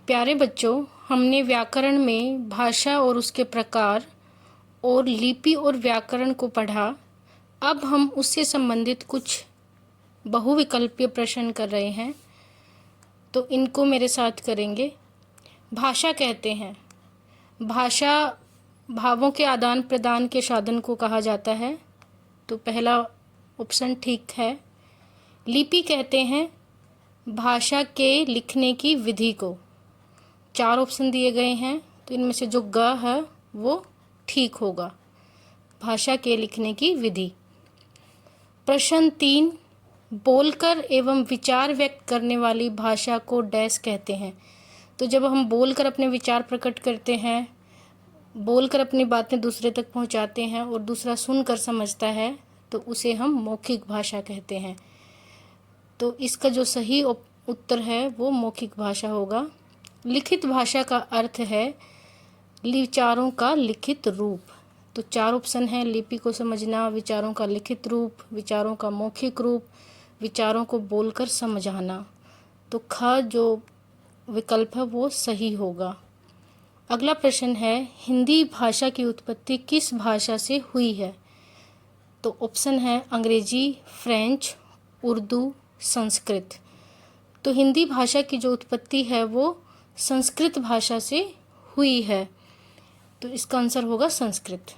प्यारे बच्चों, हमने व्याकरण में भाषा और उसके प्रकार और लिपि और व्याकरण को पढ़ा। अब हम उससे संबंधित कुछ बहुविकल्पीय प्रश्न कर रहे हैं, तो इनको मेरे साथ करेंगे। भाषा कहते हैं, भाषा भावों के आदान प्रदान के साधन को कहा जाता है, तो पहला ऑप्शन ठीक है। लिपि कहते हैं भाषा के लिखने की विधि को। 4 ऑप्शन दिए गए हैं, तो इनमें से जो ग है वो ठीक होगा, भाषा के लिखने की विधि। प्रश्न 3, बोलकर एवं विचार व्यक्त करने वाली भाषा को डैश कहते हैं। तो जब हम बोलकर अपने विचार प्रकट करते हैं, बोलकर अपनी बातें दूसरे तक पहुंचाते हैं और दूसरा सुनकर समझता है, तो उसे हम मौखिक भाषा कहते हैं। तो इसका जो सही उत्तर है वो मौखिक भाषा होगा। लिखित भाषा का अर्थ है विचारों का लिखित रूप। तो 4 ऑप्शन हैं, लिपि को समझना, विचारों का लिखित रूप, विचारों का मौखिक रूप, विचारों को बोलकर समझाना। तो ख जो विकल्प है वो सही होगा। अगला प्रश्न है, हिंदी भाषा की उत्पत्ति किस भाषा से हुई है? तो ऑप्शन है अंग्रेजी, फ्रेंच, उर्दू, संस्कृत। तो हिंदी भाषा की जो उत्पत्ति है वो संस्कृत भाषा से हुई है, तो इसका आंसर होगा संस्कृत।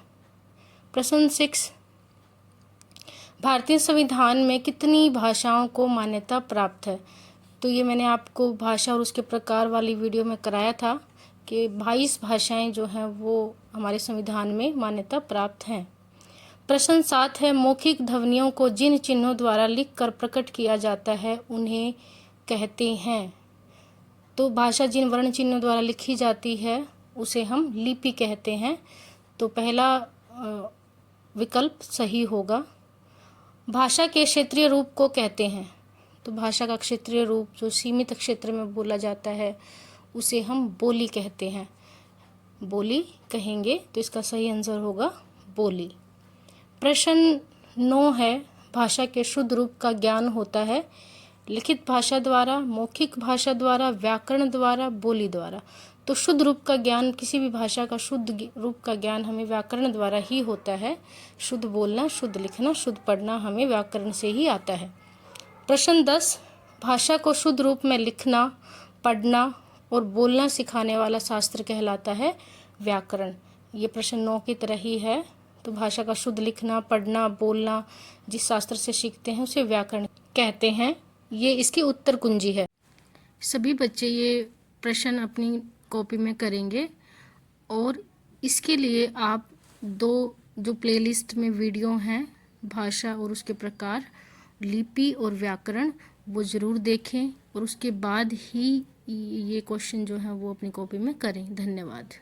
प्रश्न 6, भारतीय संविधान में कितनी भाषाओं को मान्यता प्राप्त है? तो ये मैंने आपको भाषा और उसके प्रकार वाली वीडियो में कराया था कि 22 भाषाएं जो हैं वो हमारे संविधान में मान्यता प्राप्त हैं। प्रश्न 7 है, मौखिक ध्वनियों को जिन चिन्हों द्वारा लिखकर प्रकट किया जाता है उन्हें कहते हैं। तो भाषा जिन वर्ण चिन्हों द्वारा लिखी जाती है उसे हम लिपि कहते हैं, तो पहला विकल्प सही होगा। भाषा के क्षेत्रीय रूप को कहते हैं। तो भाषा का क्षेत्रीय रूप जो सीमित क्षेत्र में बोला जाता है उसे हम बोली कहते हैं, बोली कहेंगे, तो इसका सही आंसर होगा बोली। प्रश्न 9 है, भाषा के शुद्ध रूप का ज्ञान होता है लिखित भाषा द्वारा, मौखिक भाषा द्वारा, व्याकरण द्वारा, बोली द्वारा। तो शुद्ध रूप का ज्ञान, किसी भी भाषा का शुद्ध रूप का ज्ञान हमें व्याकरण द्वारा ही होता है। शुद्ध बोलना, शुद्ध लिखना, शुद्ध पढ़ना हमें व्याकरण से ही आता है। प्रश्न 10, भाषा को शुद्ध रूप में लिखना, पढ़ना और बोलना सिखाने वाला शास्त्र कहलाता है व्याकरण। ये प्रश्न 9 की तरह ही है। तो भाषा का शुद्ध लिखना, पढ़ना, बोलना जिस शास्त्र से सीखते हैं उसे व्याकरण कहते हैं। ये इसकी उत्तर कुंजी है। सभी बच्चे ये प्रश्न अपनी कॉपी में करेंगे और इसके लिए आप 2 जो प्लेलिस्ट में वीडियो हैं भाषा और उसके प्रकार, लिपि और व्याकरण, वो ज़रूर देखें और उसके बाद ही ये क्वेश्चन जो है वो अपनी कॉपी में करें। धन्यवाद।